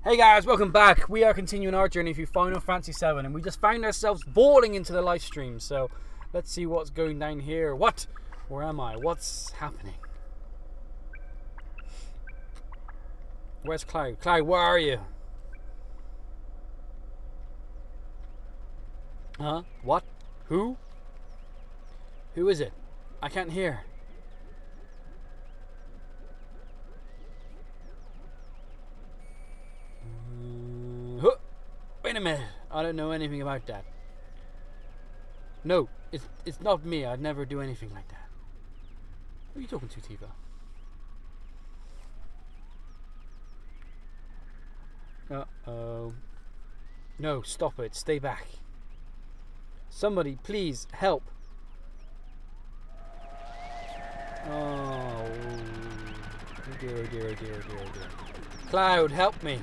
Hey guys, welcome back. We are continuing our journey through Final Fantasy VII, and we just found ourselves falling into the live stream. So let's see what's going down here. What? Where am I? What's happening? Where's Cloud? Cloud, where are you? Huh? What? Who? Who is it? I can't hear. Wait a minute. I don't know anything about that. No, it's not me. I'd never do anything like that. Who are you talking to, Tifa? Uh-oh. No, stop it. Stay back. Somebody, please, help. Oh. Oh dear, oh dear, oh dear, oh dear, oh dear. Cloud, help me.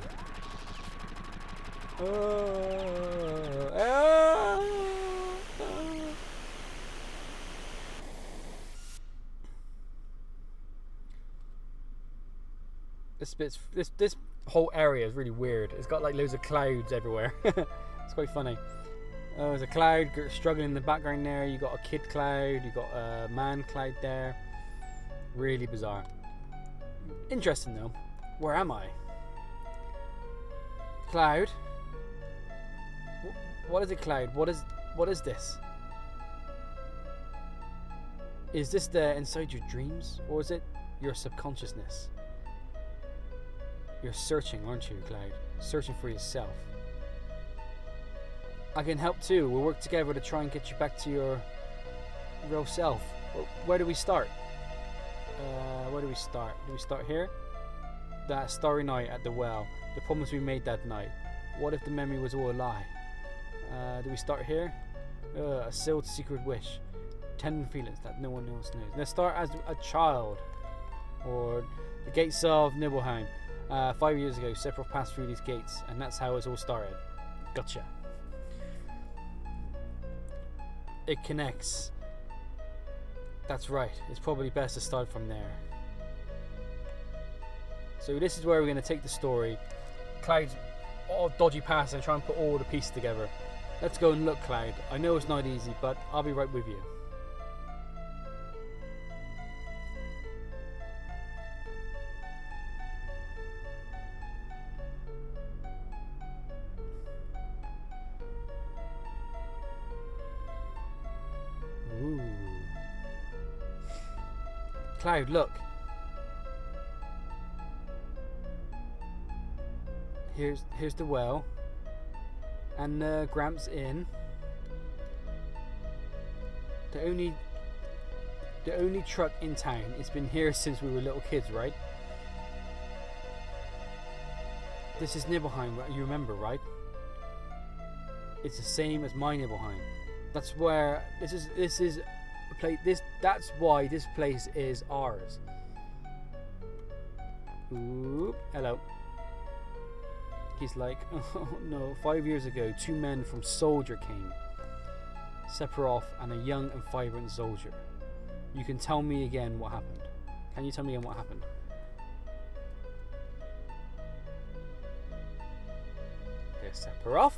This whole area is really weird. It's got like loads of clouds everywhere. It's quite funny. There's a cloud struggling in the background there. You got a kid cloud. You got a man cloud there. Really bizarre. Interesting though. Where am I? Cloud. What is it, Cloud? What is this? Is this the inside your dreams, or is it your subconsciousness? You're searching, aren't you, Cloud? Searching for yourself. I can help too. We'll work together to try and get you back to your real self. Where do we start? Where do we start? Do we start here? That starry night at the well. The promise we made that night. What if the memory was all a lie? Do we start here? A sealed secret wish. Tender feelings that no one else knows. Let's start as a child. Or the gates of Nibelheim. 5 years ago, Sephiroth passed through these gates, and that's how it all started. Gotcha. It connects. That's right. It's probably best to start from there. So this is where we're going to take the story. Cloud's all dodgy past and try and put all the pieces together. Let's go and look, Cloud. I know it's not easy, but I'll be right with you. Ooh. Cloud, look. Here's the well. And Gramps Inn. The only truck in town. It's been here since we were little kids, right? This is Nibelheim, you remember, right? It's the same as my Nibelheim. That's where this is a place. That's why this place is ours. Ooh, hello. He's like, oh no, 5 years ago, 2 men from Soldier came. Sephiroth and a young and vibrant soldier. You can tell me again what happened. Can you tell me again what happened? There's Sephiroth.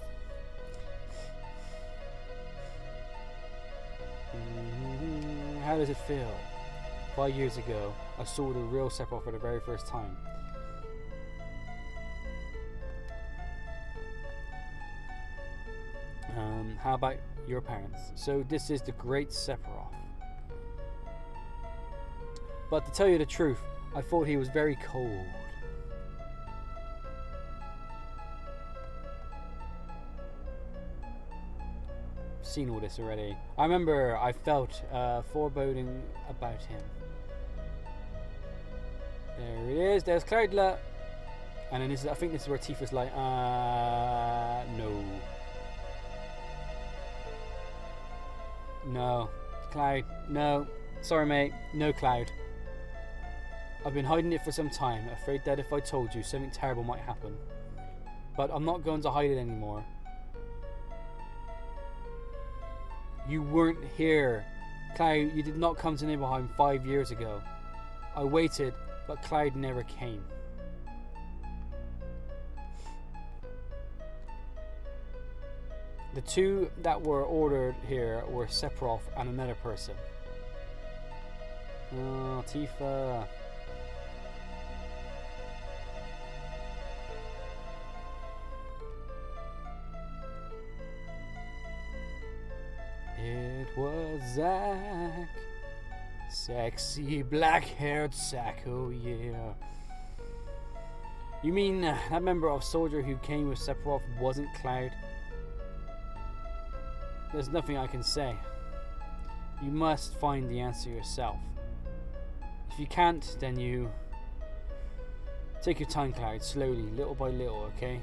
How does it feel? 5 years ago, I saw the real Sephiroth for the very first time. How about your parents? So this is the great Sephiroth. But to tell you the truth, I thought he was very cold. I've seen all this already. I remember I felt foreboding about him. There it is. There's Cloudla. And then I think this is where Tifa's like, no. No. Cloud, no. Sorry, mate. No, Cloud. I've been hiding it for some time, afraid that if I told you, something terrible might happen. But I'm not going to hide it anymore. You weren't here. Cloud, you did not come to Nibelheim 5 years ago. I waited, but Cloud never came. The two that were ordered here were Sephiroth and another person. Oh, Tifa. It was Zack. Sexy black-haired Zack, oh yeah. You mean that member of Soldier who came with Sephiroth wasn't Cloud? There's nothing I can say. You must find the answer yourself. If you can't, then you... Take your time, Cloud, slowly, little by little, okay?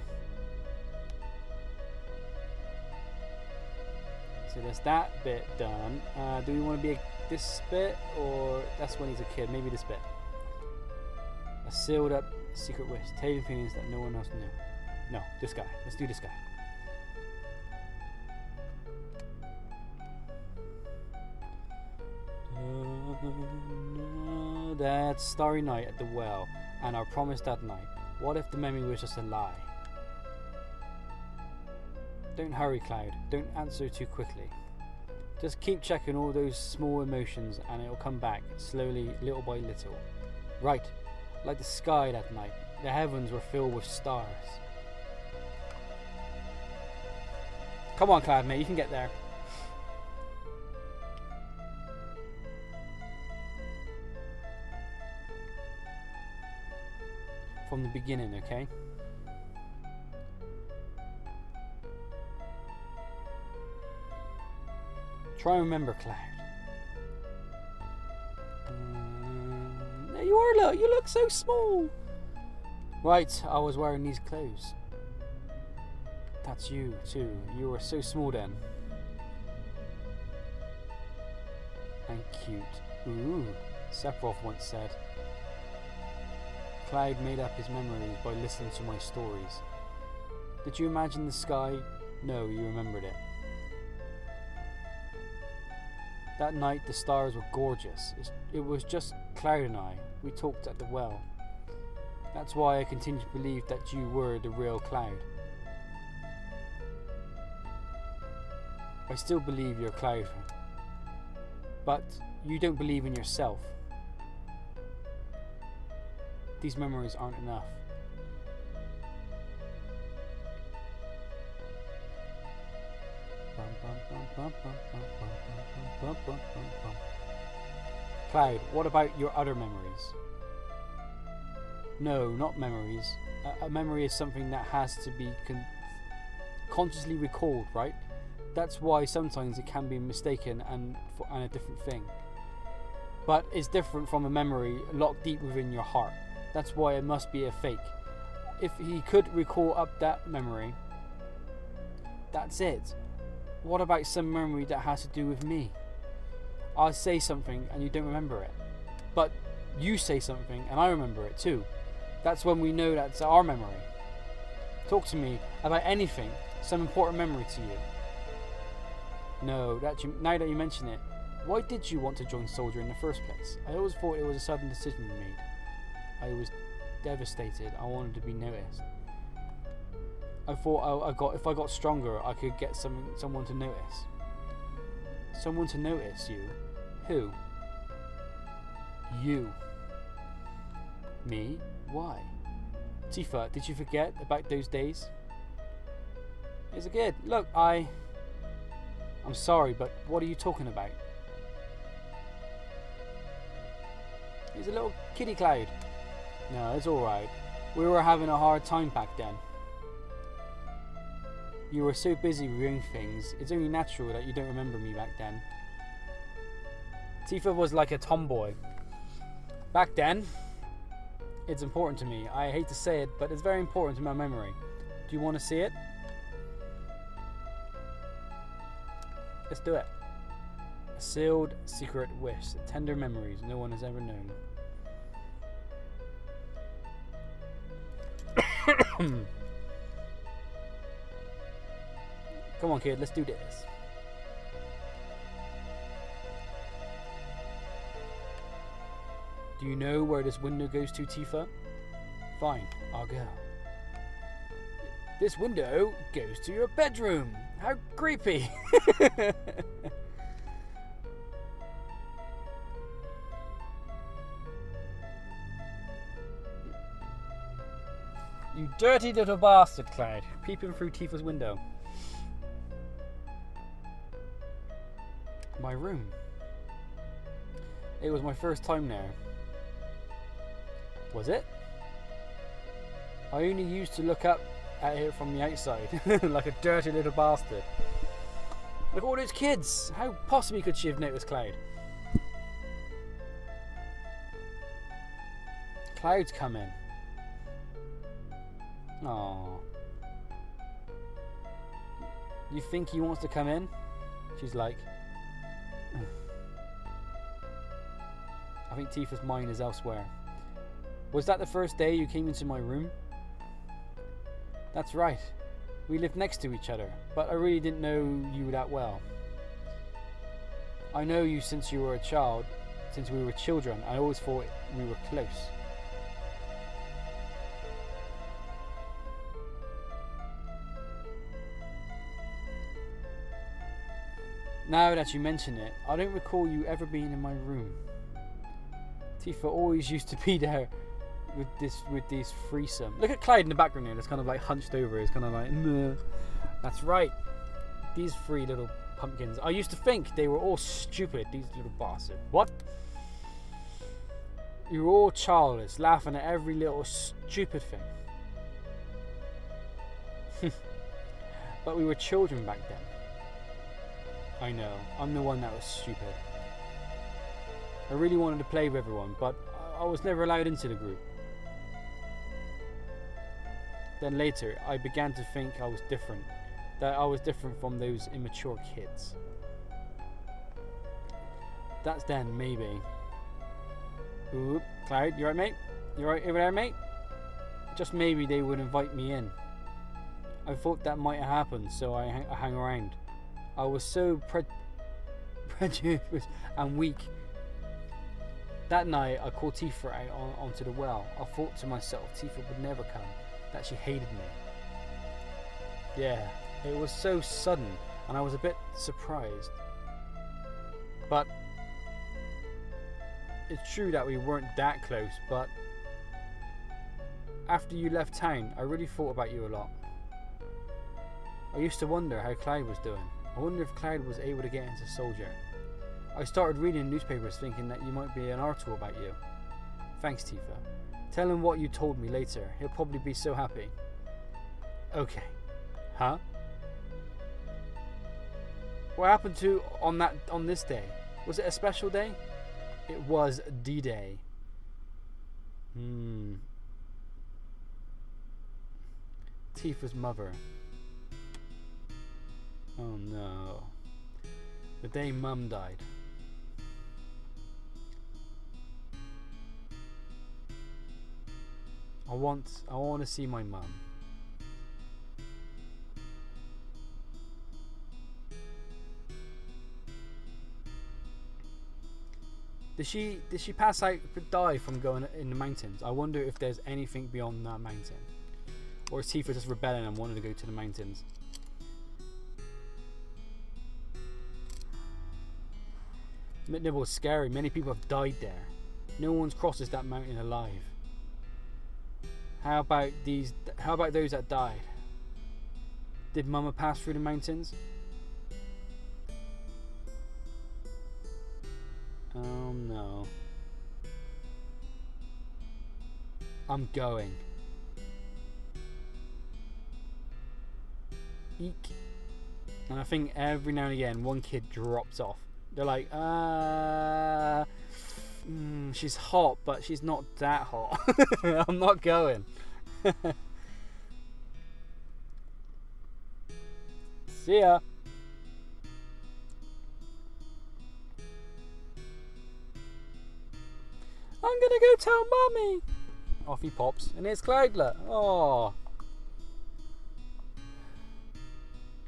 So there's that bit done. Do we want to be this bit, or that's when he's a kid? Maybe this bit. A sealed up secret wish. Taking feelings that no one else knew. No, this guy. Let's do this guy. That starry night at the well, and our promise that night. What if the memory was just a lie? Don't hurry, Cloud. Don't answer too quickly. Just keep checking all those small emotions and it'll come back, slowly, little by little. Right, like the sky that night. The heavens were filled with stars. Come on, Cloud, mate, you can get there. From the beginning, okay? Try and remember, Cloud. There you are, look. You look so small. Right, I was wearing these clothes. That's you, too. You were so small then. And cute. Ooh, Sephiroth once said. Cloud made up his memories by listening to my stories. Did you imagine the sky? No, you remembered it. That night the stars were gorgeous. It was just Cloud and I. We talked at the well. That's why I continue to believe that you were the real Cloud. I still believe you're Cloud. But you don't believe in yourself. These memories aren't enough. Cloud, what about your other memories? No, not memories. A memory is something that has to be consciously recalled, right? That's why sometimes it can be mistaken and a different thing. But it's different from a memory locked deep within your heart. That's why it must be a fake. If he could recall up that memory, that's it. What about some memory that has to do with me? I say something and you don't remember it. But you say something and I remember it too. That's when we know that's our memory. Talk to me about anything, some important memory to you. No, now that you mention it, why did you want to join Soldier in the first place? I always thought it was a sudden decision you made. I was devastated. I wanted to be noticed. I thought if I got stronger, I could get someone to notice. Someone to notice you? Who? You. Me? Why? Tifa, did you forget about those days? It's a kid. Look, I'm sorry, but what are you talking about? He's a little kitty Cloud. No, it's alright. We were having a hard time back then. You were so busy reviewing things, it's only natural that you don't remember me back then. Tifa was like a tomboy. Back then, it's important to me. I hate to say it, but it's very important to my memory. Do you want to see it? Let's do it. A sealed secret wish, tender memories no one has ever known. Come on, kid, let's do this. Do you know where this window goes to, Tifa? Fine, I'll go. This window goes to your bedroom. How creepy. You dirty little bastard, Clyde. Peeping through Tifa's window. My room. It was my first time there. Was it? I only used to look up at it from the outside, like a dirty little bastard. Look at all those kids! How possibly could she have noticed Cloud? Cloud's coming. Aww. You think he wants to come in? She's like... I think Tifa's mind is elsewhere. Was that the first day you came into my room? That's right. We lived next to each other, but I really didn't know you that well. I know you since you were a child, since we were children. I always thought we were close. Now that you mention it, I don't recall you ever being in my room. Tifa always used to be there with this threesome. Look at Clyde in the background here. That's kind of like hunched over. It's kind of like, nah. That's right. These three little pumpkins. I used to think they were all stupid. These little bastards. What? You were all childless, laughing at every little stupid thing. But we were children back then. I know. I'm the one that was stupid. I really wanted to play with everyone, but I was never allowed into the group. Then later, I began to think I was different. That I was different from those immature kids. That's then, maybe. Ooh, Cloud, you right, mate? You right over there, mate? Just maybe they would invite me in. I thought that might have happened, so I hang around. I was so prejudiced and weak. That night, I called Tifa out onto the well. I thought to myself, Tifa would never come, that she hated me. Yeah, it was so sudden, and I was a bit surprised. But it's true that we weren't that close, but after you left town, I really thought about you a lot. I used to wonder how Clyde was doing. I wonder if Clyde was able to get into Soldier. I started reading newspapers thinking that you might be an article about you. Thanks, Tifa. Tell him what you told me later. He'll probably be so happy. Okay. Huh? What happened to on this day? Was it a special day? It was D-Day. Tifa's mother. Oh no. The day Mum died. I want to see my mum. Did she pass out, die from going in the mountains? I wonder if there's anything beyond that mountain. Or is Tifa just rebelling and wanting to go to the mountains? Nibble is scary. Many people have died there. No one crosses that mountain alive. How about those that died? Did Mama pass through the mountains? Oh no. I'm going. Eek. And I think every now and again one kid drops off. They're like, she's hot, but she's not that hot. I'm not going. See ya. I'm gonna go tell Mummy. Off he pops, and it's Cloudlet. Oh.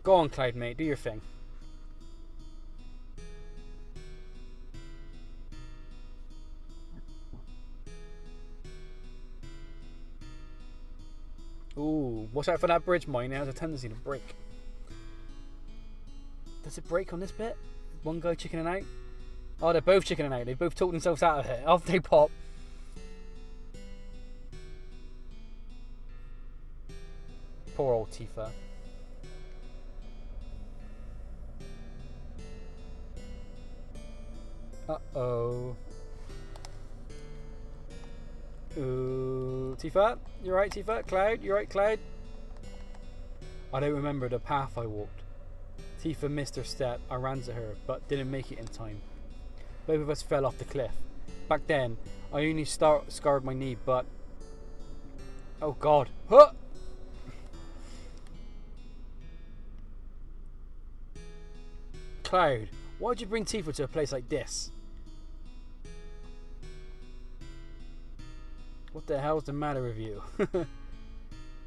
Go on, Cloud, mate. Do your thing. Ooh, watch out for that bridge mine. It has a tendency to break. Does it break on this bit? One guy chickening out? Oh, they're both chickening out. They both talked themselves out of it. Off they pop. Poor old Tifa. Uh-oh. Ooh. Tifa? You right, Tifa? Cloud? You right, Cloud? I don't remember the path I walked. Tifa missed her step. I ran to her, but didn't make it in time. Both of us fell off the cliff. Back then, I only scarred my knee, but... Oh God. Huh! Cloud, why'd you bring Tifa to a place like this? What the hell's the matter with you?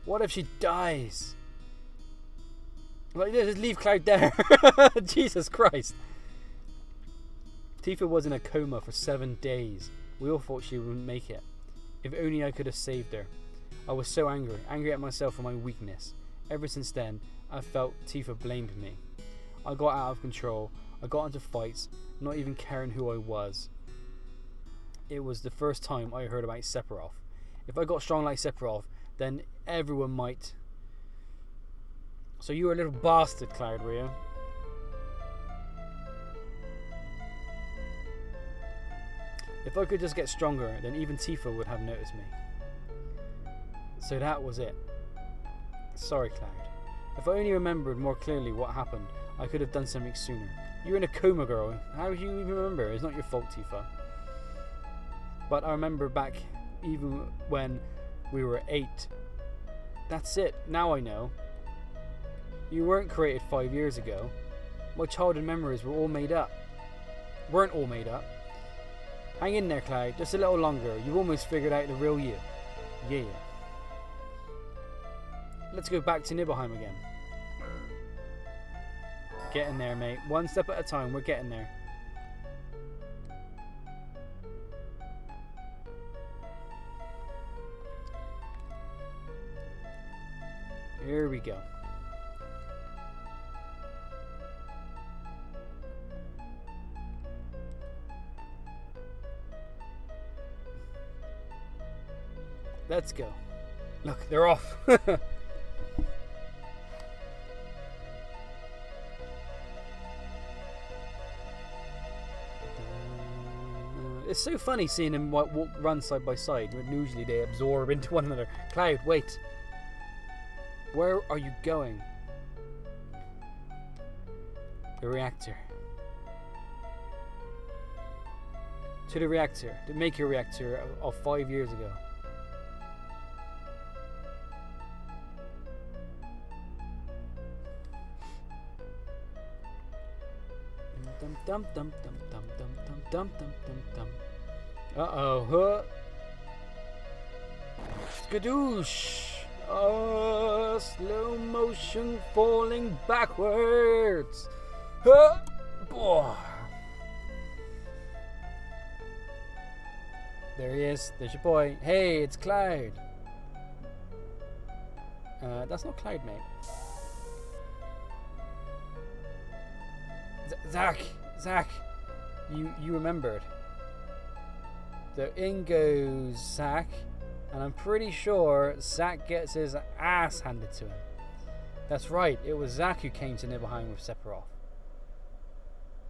What if she dies? Like, just leave Cloud there. Jesus Christ. Tifa was in a coma for 7 days. We all thought she wouldn't make it. If only I could have saved her. I was so angry at myself for my weakness. Ever since then, I felt Tifa blamed me. I got out of control. I got into fights, not even caring who I was. It was the first time I heard about Sephiroth. If I got strong like Sephiroth, then everyone might. So you were a little bastard, Cloud, were you? If I could just get stronger, then even Tifa would have noticed me. So that was it. Sorry, Cloud. If I only remembered more clearly what happened, I could have done something sooner. You're in a coma, girl. How do you even remember? It's not your fault, Tifa. But I remember back even when we were 8. That's it. Now I know. You weren't created 5 years ago. My childhood memories were all made up. Weren't all made up. Hang in there, Cloud. Just a little longer. You've almost figured out the real you. Yeah. Let's go back to Nibelheim again. Getting there, mate. One step at a time. We're getting there. Here we go. Let's go. Look, they're off. It's so funny seeing them run side by side when usually they absorb into one another. Cloud, wait. Where are you going? The reactor. To the reactor. To make your reactor of 5 years ago. Dum dum dum dum dum dum dum dum dum dum. Uh-oh. Huh. Skadoosh. Slow motion falling backwards. Huh. Boah. There he is. There's your boy. Hey, it's Cloud. That's not Cloud, mate. Zack, you remembered. So in goes Zack, and I'm pretty sure Zack gets his ass handed to him. That's right, it was Zack who came to Nibelheim with Sephiroth.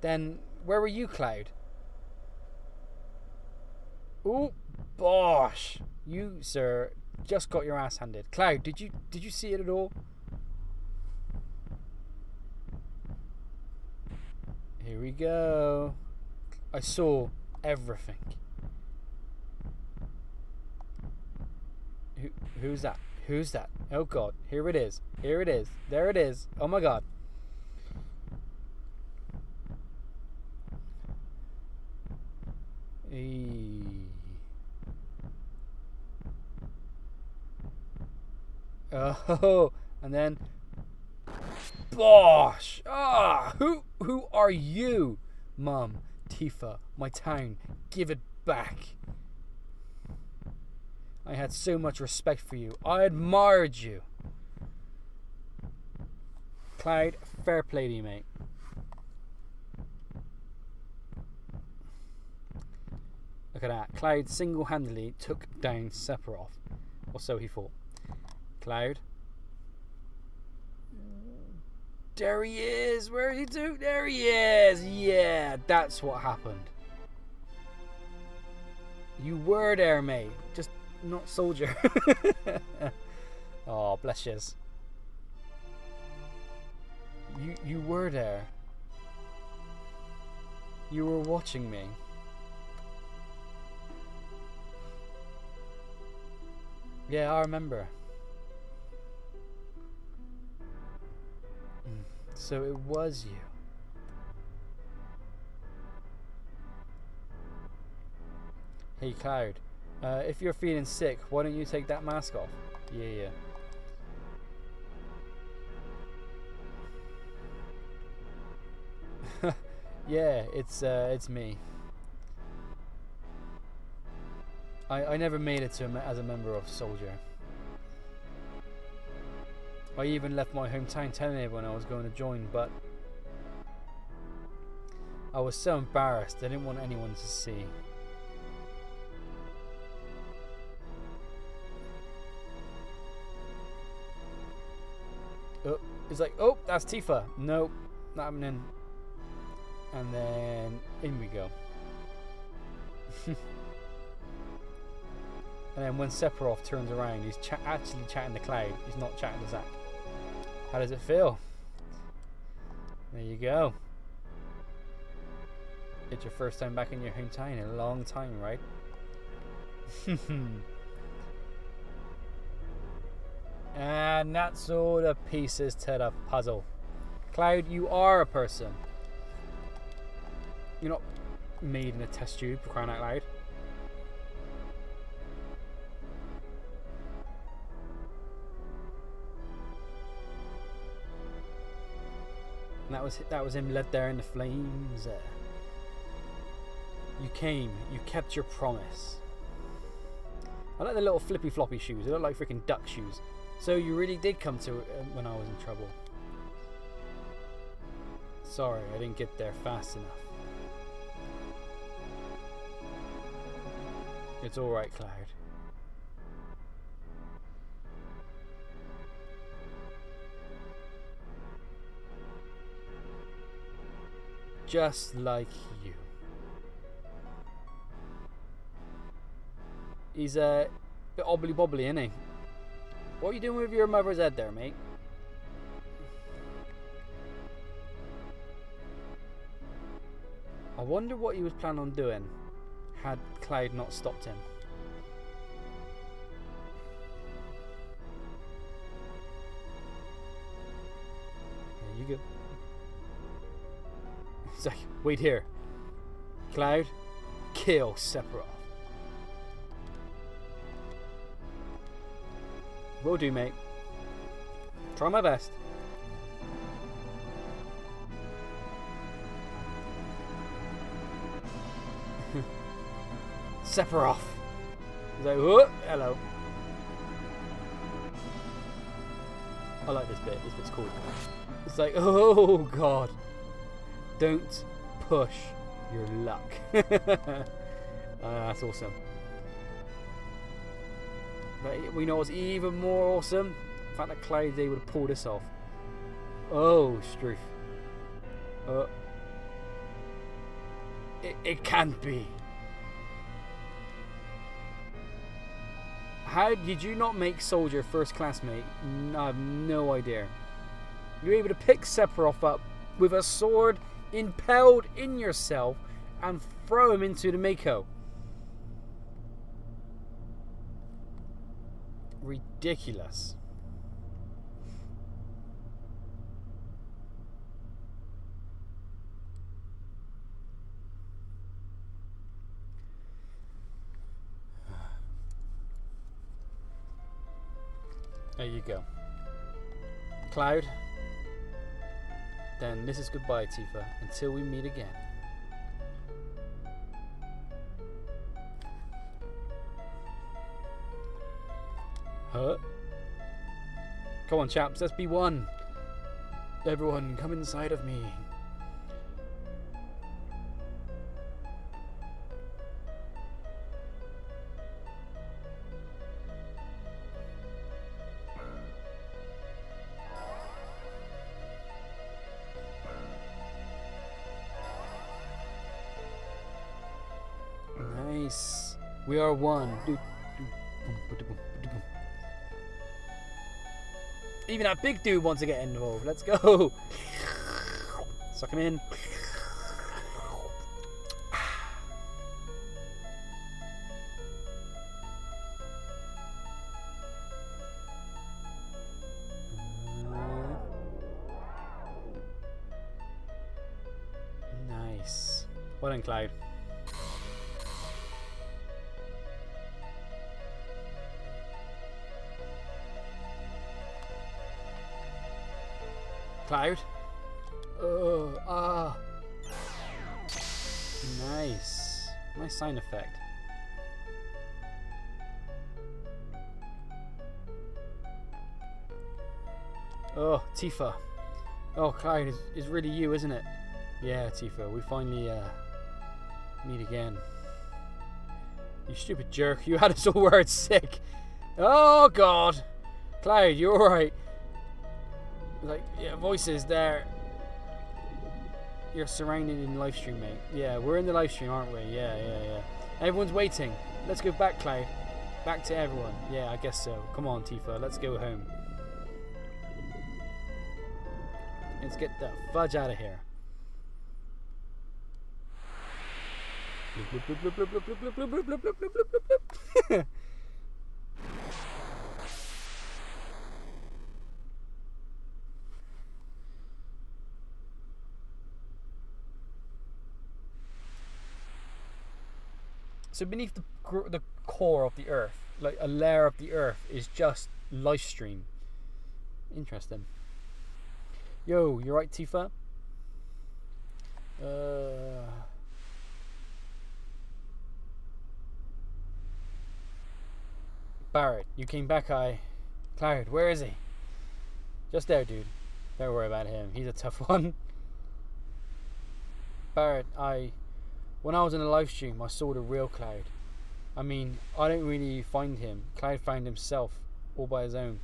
Then where were you, Cloud? Ooh, bosh! You, sir, just got your ass handed. Cloud, did you see it at all? Here we go. I saw everything. Who's that? Who's that? Oh God! Here it is. Here it is. There it is. Oh my God! Oh, and then. Bosh! Ah! Who are you? Mum, Tifa, my town, give it back. I had so much respect for you. I admired you. Cloud, fair play to you, mate. Look at that. Cloud single-handedly took down Sephiroth. Or so he thought. Cloud. There he is. Where is he to? There he is. Yeah, that's what happened. You were there, mate. Just not soldier. Oh, bless yous. You were there. You were watching me. Yeah, I remember. So it was you. Hey Cloud, if you're feeling sick, why don't you take that mask off? Yeah. Yeah, it's me. I never made it to as a member of Soldier. I even left my hometown telling everyone I was going to join, but I was so embarrassed I didn't want anyone to see. Oh, it's like, oh, that's Tifa. Nope, not happening. And then in we go. And then when Sephiroth turns around, he's actually chatting to Cloud. He's not chatting to Zack. How does it feel? There you go. It's your first time back in your hometown in a long time, right? And that's all the pieces to the puzzle. Cloud, you are a person. You're not made in a test tube, for crying out loud. And that was him led there in the flames. You came, you kept your promise. I like the little flippy floppy shoes. They look like freaking duck shoes. So you really did come to when I was in trouble. Sorry, I didn't get there fast enough. It's alright, Cloud. Just like you. He's a bit obbly bobbly, isn't he? What are you doing with your mother's head there, mate? I wonder what he was planning on doing had Cloud not stopped him. There you go. It's like, wait here. Cloud, kill Sephiroth. Will do, mate. Try my best. Sephiroth. He's like, oh, hello. I like this bit. This bit's cool. It's like, oh god. Don't push your luck. That's awesome. But we know what's even more awesome? The fact that Cloud's able to pull this off. Oh, Struth. It can't be. How did you not make Soldier first class, mate? I have no idea. You're able to pick Sephiroth up with a sword impaled in yourself and throw him into the Mako. Ridiculous. There you go. Cloud. Then this is goodbye, Tifa, until we meet again. Huh? Come on, chaps, let's be one. Everyone, come inside of me. Nice. We are one. Even that big dude wants to get involved. Let's go. Suck him in. Nice. Well done, Cloud. Cloud. Oh, nice. Nice sound effect. Oh, Tifa. Oh, Cloud, is really you, isn't it? Yeah, Tifa, we finally meet again. You stupid jerk, you had us all worried sick. Oh, God. Cloud, you alright? Like, yeah, voices there. You're surrounded in live stream, mate. Yeah, we're in the live stream, aren't we? Yeah. Everyone's waiting. Let's go back, Cloud. Back to everyone. Yeah, I guess so. Come on, Tifa. Let's go home. Let's get the fudge out of here. So beneath the core of the earth, like a layer of the earth, is just live stream. Interesting. Yo, you right, Tifa? Barrett, you came back, Cloud, where is he? Just there, dude. Don't worry about him. He's a tough one. Barrett, when I was in a live stream, I saw the real Cloud. I mean, I didn't really find him. Cloud found himself, all by his own.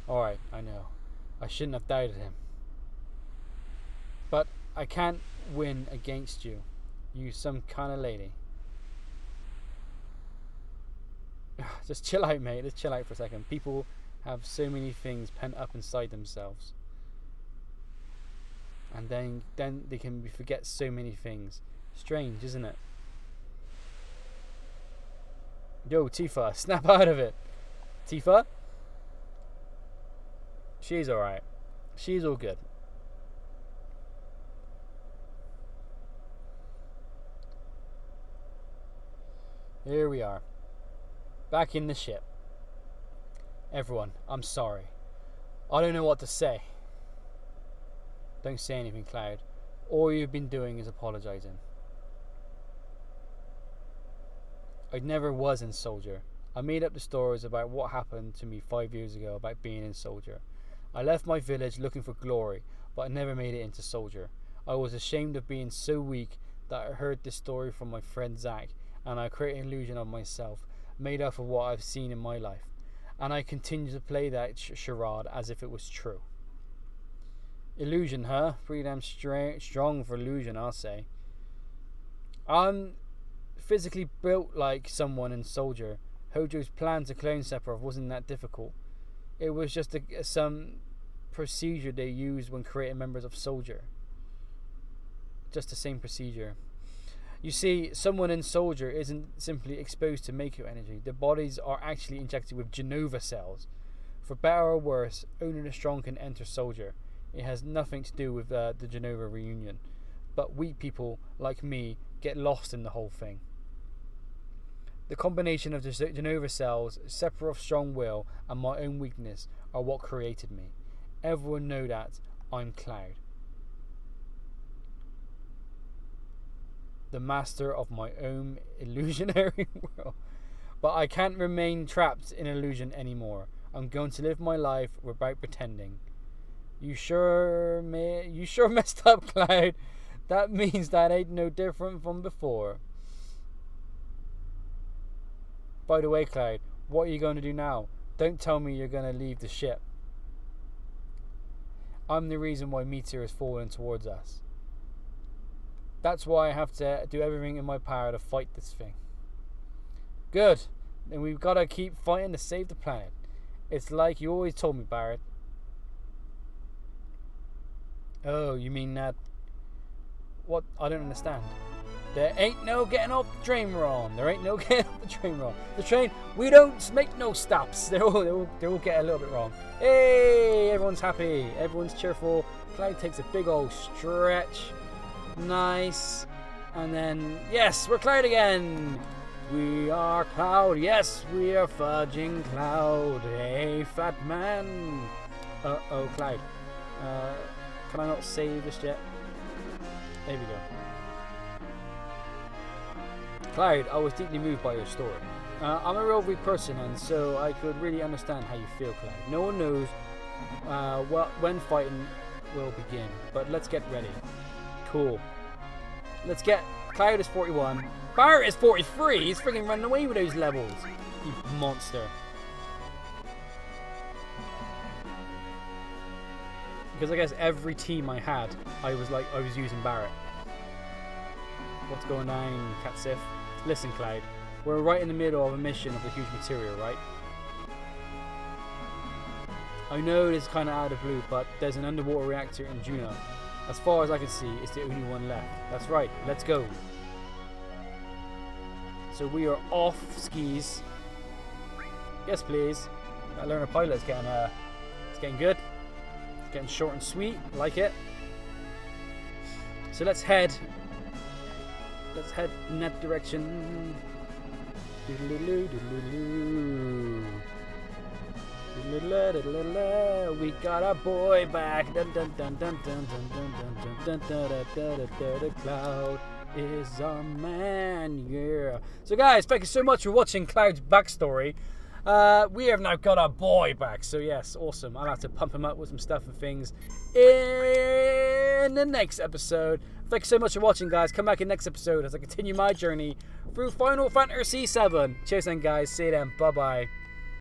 Alright, I know. I shouldn't have doubted him. But I can't win against you. You some kind of lady. Just chill out, mate. Just chill out for a second. People have so many things pent up inside themselves. And then they can forget so many things. Strange, isn't it? Yo, Tifa, snap out of it. Tifa? She's alright. She's all good. Here we are. Back in the ship. Everyone, I'm sorry. I don't know what to say. Don't say anything, Cloud. All you've been doing is apologizing. I never was in Soldier. I made up the stories about what happened to me 5 years ago about being in Soldier. I left my village looking for glory, but I never made it into Soldier. I was ashamed of being so weak that I heard this story from my friend Zach, and I created an illusion of myself, made up of what I've seen in my life. And I continue to play that charade as if it was true. Illusion, huh? Pretty damn strong for illusion, I'll say. I'm physically built like someone in Soldier. Hojo's plan to clone Sephiroth wasn't that difficult. It was just some procedure they used when creating members of Soldier. Just the same procedure. You see, someone in Soldier isn't simply exposed to Mako energy. Their bodies are actually injected with Genova cells. For better or worse, only the strong can enter Soldier. It has nothing to do with the Genova reunion. But weak people, like me, get lost in the whole thing. The combination of the Genova cells, Sephiroth's strong will, and my own weakness are what created me. Everyone know that I'm Cloud. The master of my own illusionary world. But I can't remain trapped in illusion anymore. I'm going to live my life without pretending. You sure messed up, Cloud. That means that ain't no different from before. By the way, Cloud, what are you going to do now? Don't tell me you're going to leave the ship. I'm the reason why Meteor is falling towards us. That's why I have to do everything in my power to fight this thing. Good. Then we've got to keep fighting to save the planet. It's like you always told me, Barrett. Oh, you mean that... What? I don't understand. There ain't no getting off the train we're on. There ain't no getting off the train we're on. The train, we don't make no stops. They all get a little bit wrong. Hey, everyone's happy. Everyone's cheerful. Cloud takes a big old stretch. Nice. And then, yes, we're Cloud again. We are Cloud. Yes, we are fudging Cloud. Hey, fat man. Uh-oh, Cloud. Can I not save this yet? There we go. Cloud, I was deeply moved by your story. I'm a real weak person, and so I could really understand how you feel, Cloud. No one knows when fighting will begin, but let's get ready. Cool. Let's get... Cloud is 41. Barrett is 43. He's freaking running away with those levels. You monster. Because I guess every team I had, I was using Barrett. What's going on, Cat Sif? Listen, Cloud. We're right in the middle of a mission of the huge material, right? I know this is kind of out of the blue, but there's an underwater reactor in Juno. As far as I can see, it's the only one left. That's right. Let's go. So we are off skis. Yes, please. That learner pilot is getting good. It's getting short and sweet. Like it. So let's head in that direction. We got our boy back. Cloud is our man, yeah. So guys, thank you so much for watching Cloud's backstory. We have now got our boy back, so yes, awesome. I'll have to pump him up with some stuff and things in the next episode. Thank you so much for watching, guys. Come back in the next episode as I continue my journey through Final Fantasy VII. Cheers then, guys. See you then. Bye-bye.